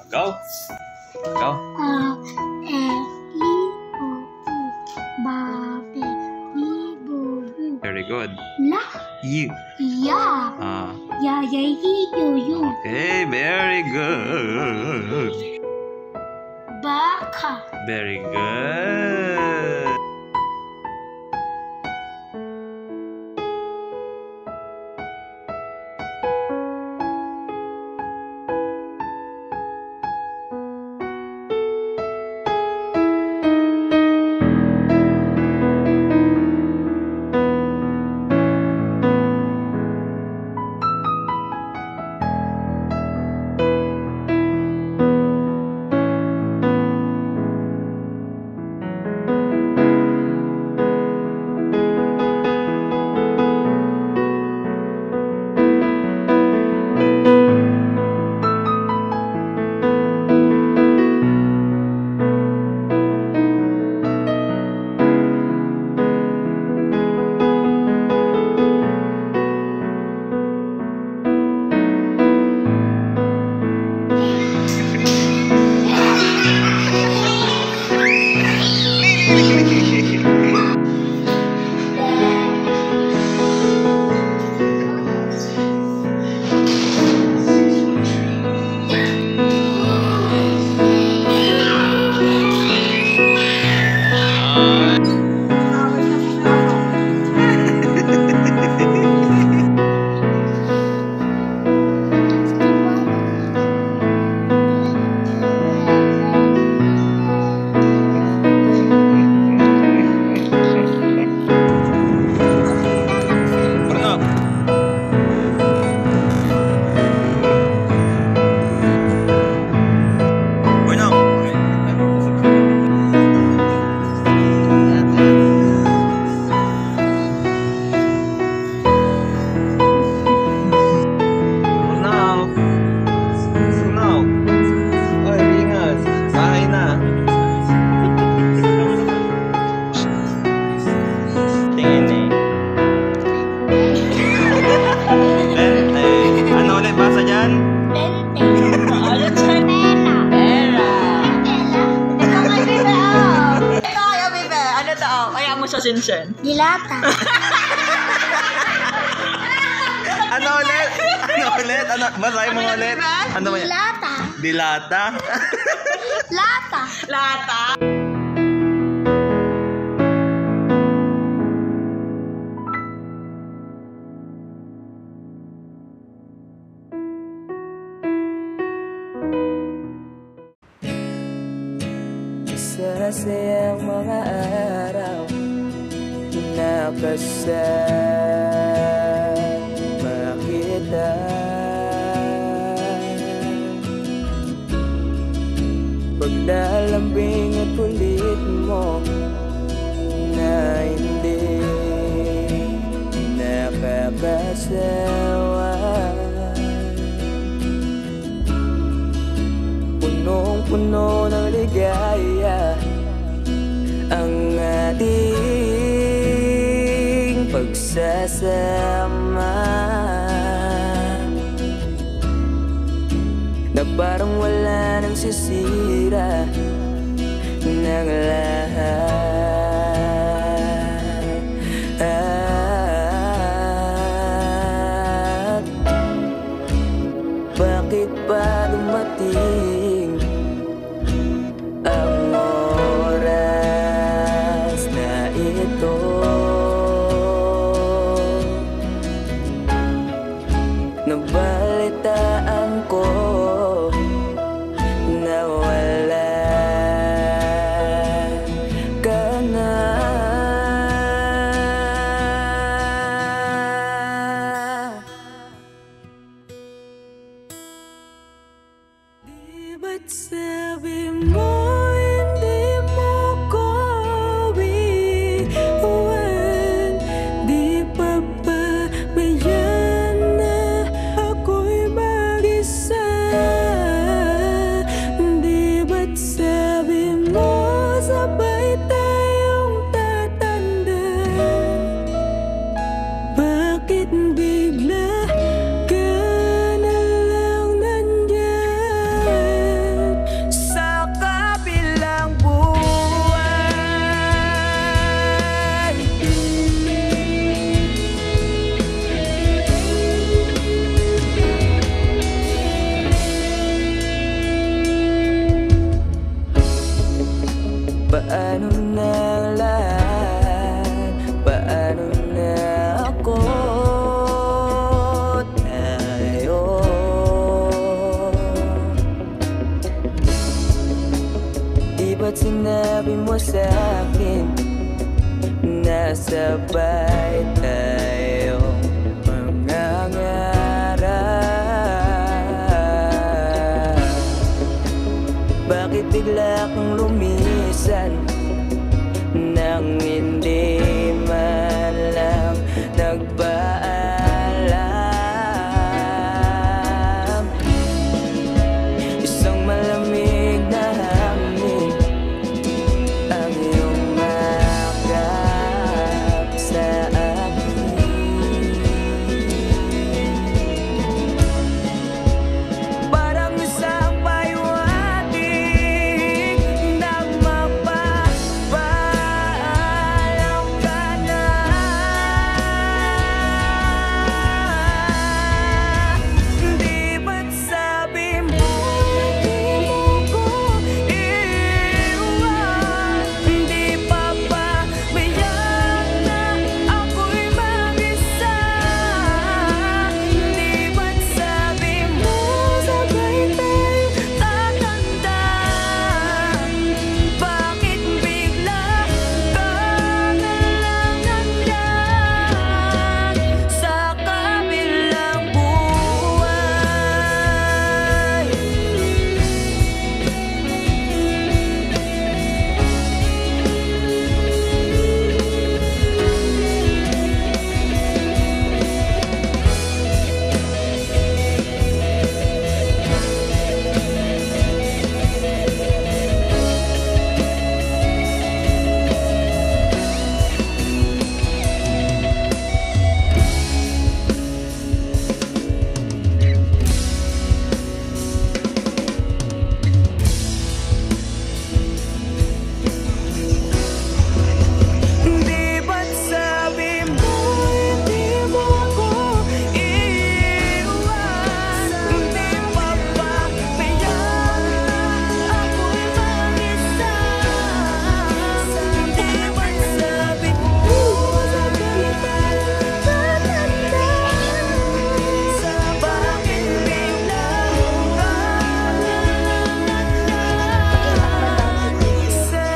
Go. Go. Very good. You. Okay, very good. Very good. Dilata. Ano ulit? Ano? Basahin mo ulit. Ano ba yan? Dilata. Dilata? Lata. Masasayang mga araw nakasama kita. Paglalambing at kulit mo na hindi nakakasawa. Punong-puno ng ligaya ang ating pagsasama, na parang wala nang sisira ng lahat. Bakit ba dumating ang oras na ito? Nabalitaan ko na wala ka na. Di ba't sabi mo hindi mo ko iwan? Di pa ba bayan na ako'y mag-isa? Di ba't sabi mo sabay tayong tatanda? Bakit bigla ka na lang nandyan? ba't sinabi mo sa'kin na sabay tayong mangangarap? Bakit bigla kang lumisan nang hindi man lang nagpaalam? Isang malamig na hangin ang iyong makap sa akin. Parang isang paywating na magpapaalam ka na. Di ba't sabi mo di mo ko iiwan? Di pa ba biyak na ako'y mag-isa? Di ba't sabi mo sabay tayo tatanda? Bakit bigla ka na lang nandyan sa kabilang buhay? Di ba't sabi mo hindi mo ko iiwan? Di pa ba biyak na ako'y mag-isa? Di ba't sabi mo sabay tayo tatanda? Bakit bigla ka na lang nandyan sa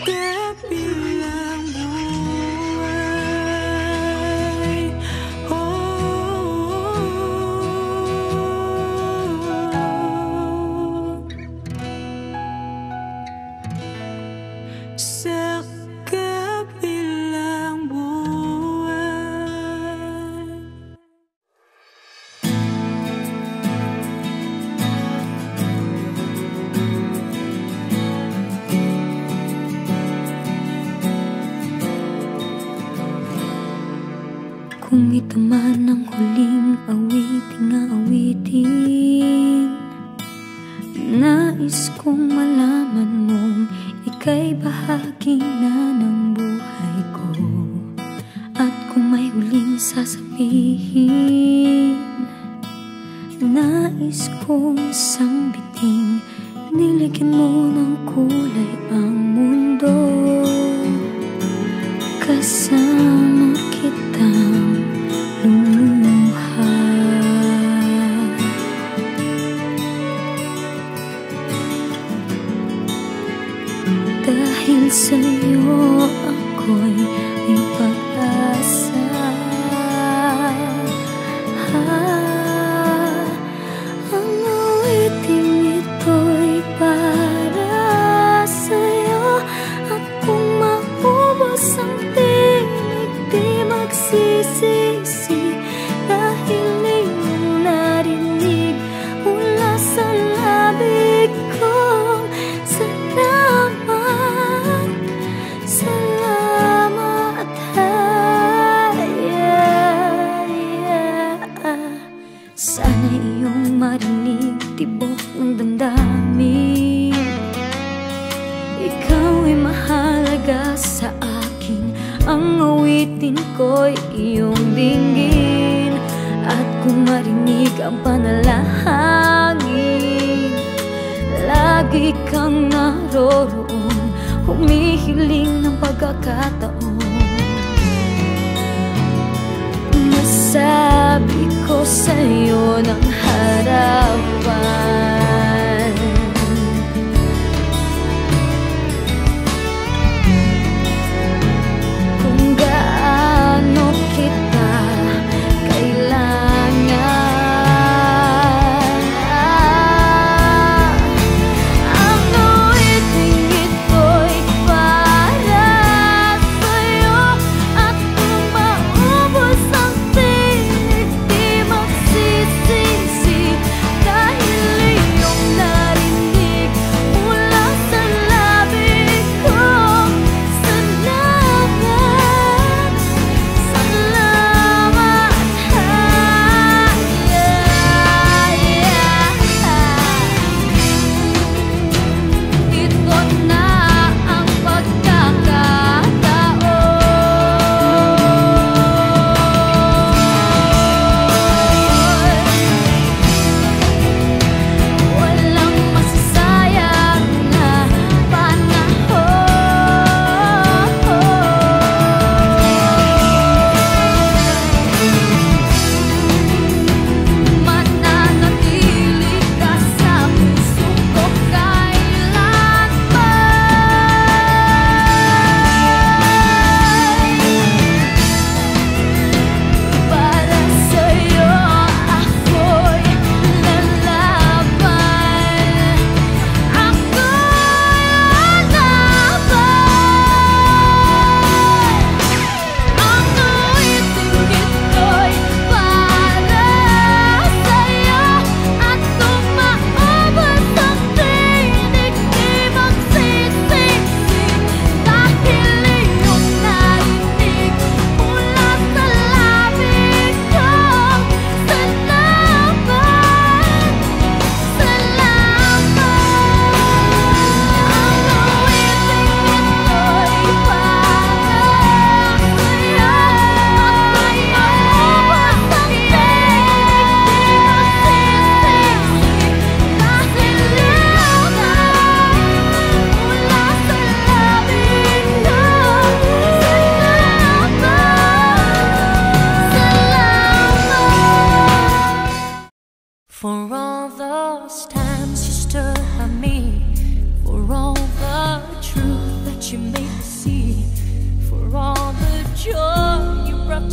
kabilang buhay? Sa kabilang buhay. Kung ito man ang huling awiting, nais kong malaman mong ika'y bahagi na ng buhay ko. At kung may huling sasabihin, nais kong sambiting, niligyan mo ng kulay ang mundo. Kasama kitang lumuha. Dahil sa'yo ako'y may pag-asa. Ang awiting ito'y para sa'yo. At kung maubos ang tinig, di magsisisi. Dahil iyong narinig mula sa labig kong salamat, salamat. Sana iyong marinig tibok ng damdamin. Ikaw ay mahalaga sa akin. Ang awitin ko'y iyong dinggin. At kung marinig ang panalangin, lagi kang naroroon, humihiling ng pagkakataon. Masabi ko sa'yo ng harapan,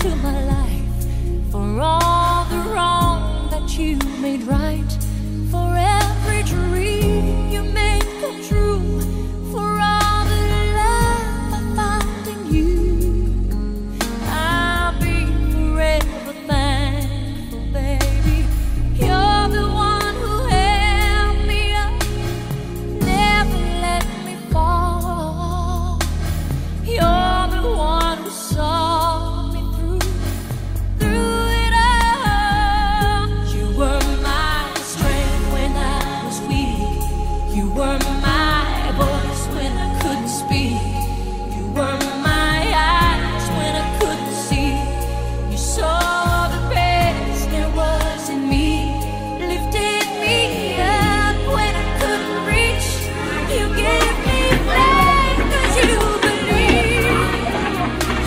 into my life, for all the wrong that you made right, for every dream you made come true, for all the love I found in you. I'll be forever thankful, baby. You're the one who held me up, never let me fall. You're the one who saw me through it all. You were my strength when I was weak. You were my voice when I couldn't speak. You were my eyes when I couldn't see. You saw the best there was in me, lifted me up when I couldn't reach. You gave me faith 'cause you believe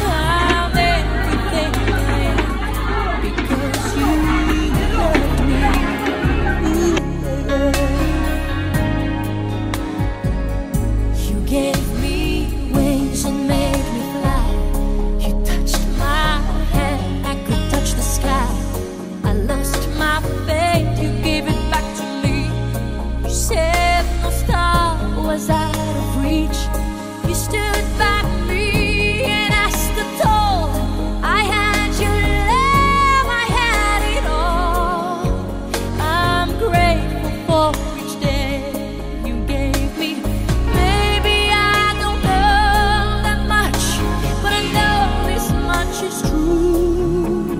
I'm everything I am because you loved me. You gave me wings and made me fly. You touched my hand, I could touch the sky. I lost my faith, you gave it back to me. You said no star was out of reach. You stood by me and I stood tall. I had your love, I had it all. I'm grateful for each day you gave me. Maybe I don't know that much, but I know this much is true.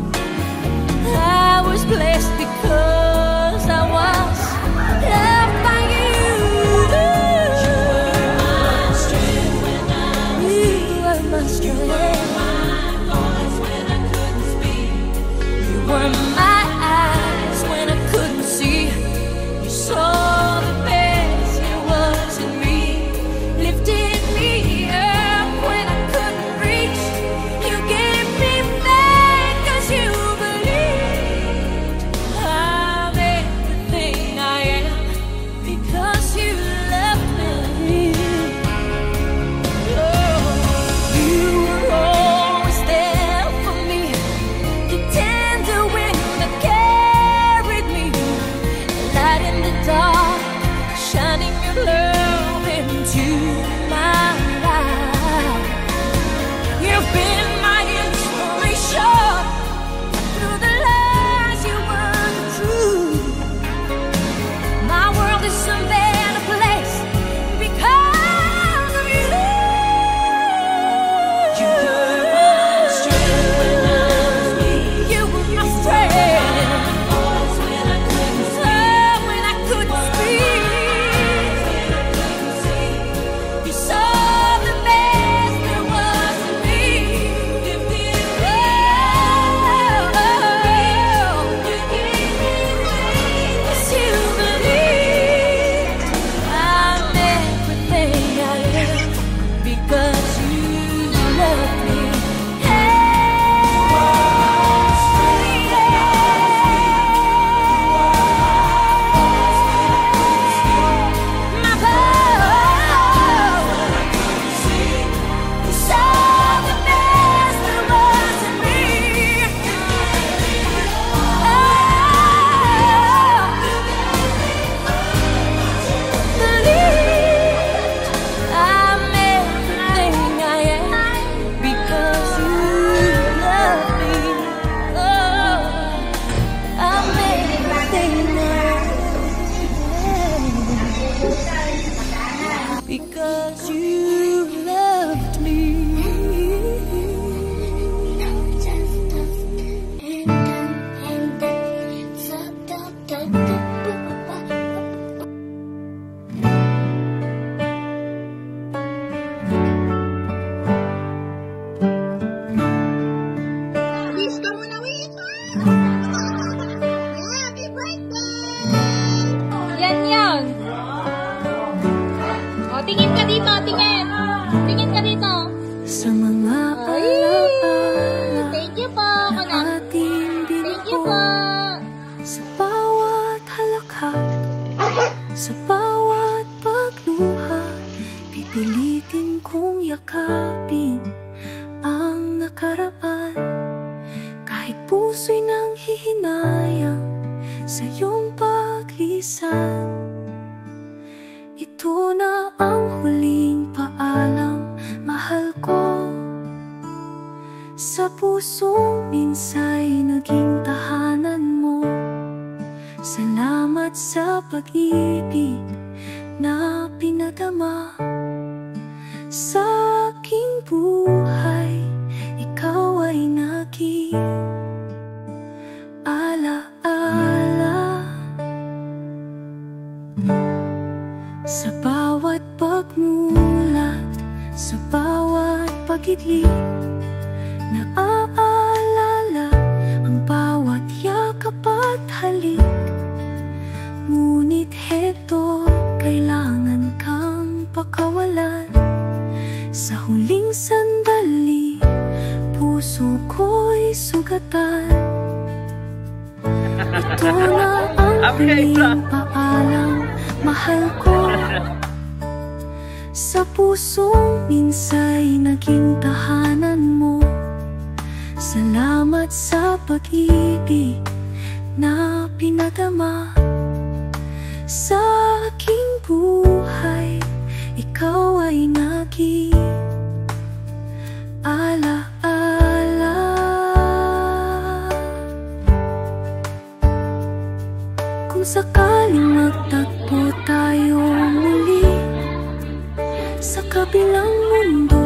I was blessed because I was loved by you. You were my strength. You were my eyes when I couldn't see. You saw the best there was in me, lifted me up when I couldn't reach. You gave me faith 'cause you believed I'm everything I am because you loved me. You were always there for me, the tender wind that carried me, light in the dark, shining your love into my life. You've been my inspiration through the lies you weren't true. My world is a better place because of you. You were my strength when I was weak. You were my strength when I couldn't speak. You saw the best there was in me. You gave me faith 'cause you believed I'm everything I am because you loved me. My love, you saw the best there was in me. Believed I'm everything I am because you love me. Oh, I'm everything I am because you loved me. Wish ka muna, wish! Happy birthday! Yan yan. O, tingin ka dito, tingin. Tingin ka dito. Sa mga Ay, alaala thank you po, kanak. ating Thank you po. binuo, sa bawat halakhak, sa bawat pagluha, pipilitin kong yakapin ang nakaraan Ito na ang huling paalam, mahal ko. Sa pusong minsa'y naging tahanan mo. Salamat sa pag-ibig na pinadama sa aking buhay. Ikaw ay naging alaala. Sa bawat pagmulat, sa bawat pag-idlip, naaalala ang bawat yakap at halik. Ngunit heto, kailangan kang pakawalan. Sa huling sandali, puso ko'y sugatan. Ito na ang huling paalam, mahal ko. Sa pusong minsa'y naging tahanan mo. Salamat sa pag-ibig na pinadama sa aking buhay. Ikaw ay naging alaala. Kung sakaling magtagpo tayo muli sa kabilang mundo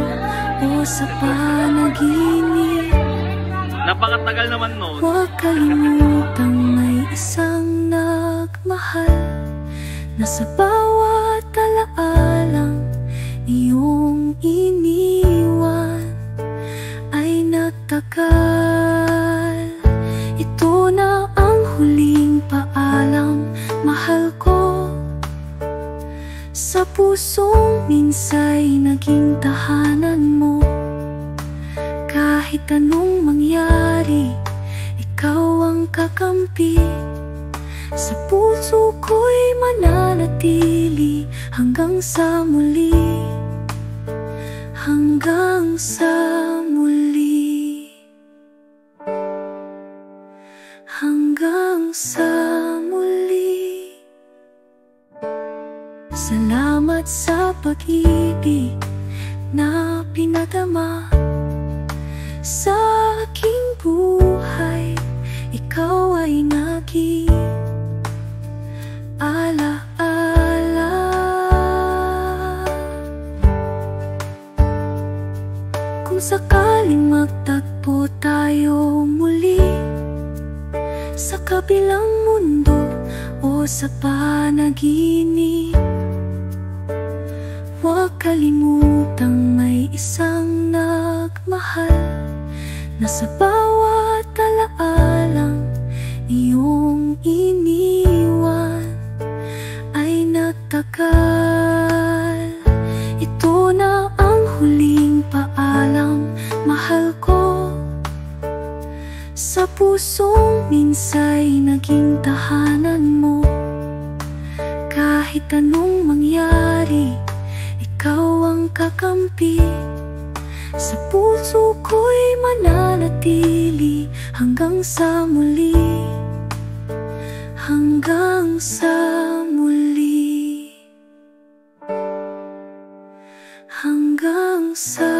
o sa panaginip, Napakatagal naman nun. huwag kalimutang may isang nagmahal na sa bawat alaalang iyong iniwan ay nagtagal. Ito na ang huling paalam, mahal ko. Sa pusong minsa'y naging tahanan mo. Kahit anong mangyari, ikaw ang kakampi. Sa puso ko'y mananatili hanggang sa muli. Hanggang sa muli. Hanggang sa muli. Salamat sa pag-ibig na pinadama sa aking buhay. Ikaw ay naging alaala. Kung sakaling magtagpo tayo muli sa kabilang mundo o sa panaginip, huwag kalimutang may isang nagmahal na sa bawat alaalang iyong iniwan ay nagtagal. Ito na ang huling paalam, mahal ko. Sa pusong minsa'y naging tahanan mo. Kahit anong mangyari, ikaw ang kakampi. Sa puso ko'y mananatili hanggang sa muli. Hanggang sa muli. Hanggang sa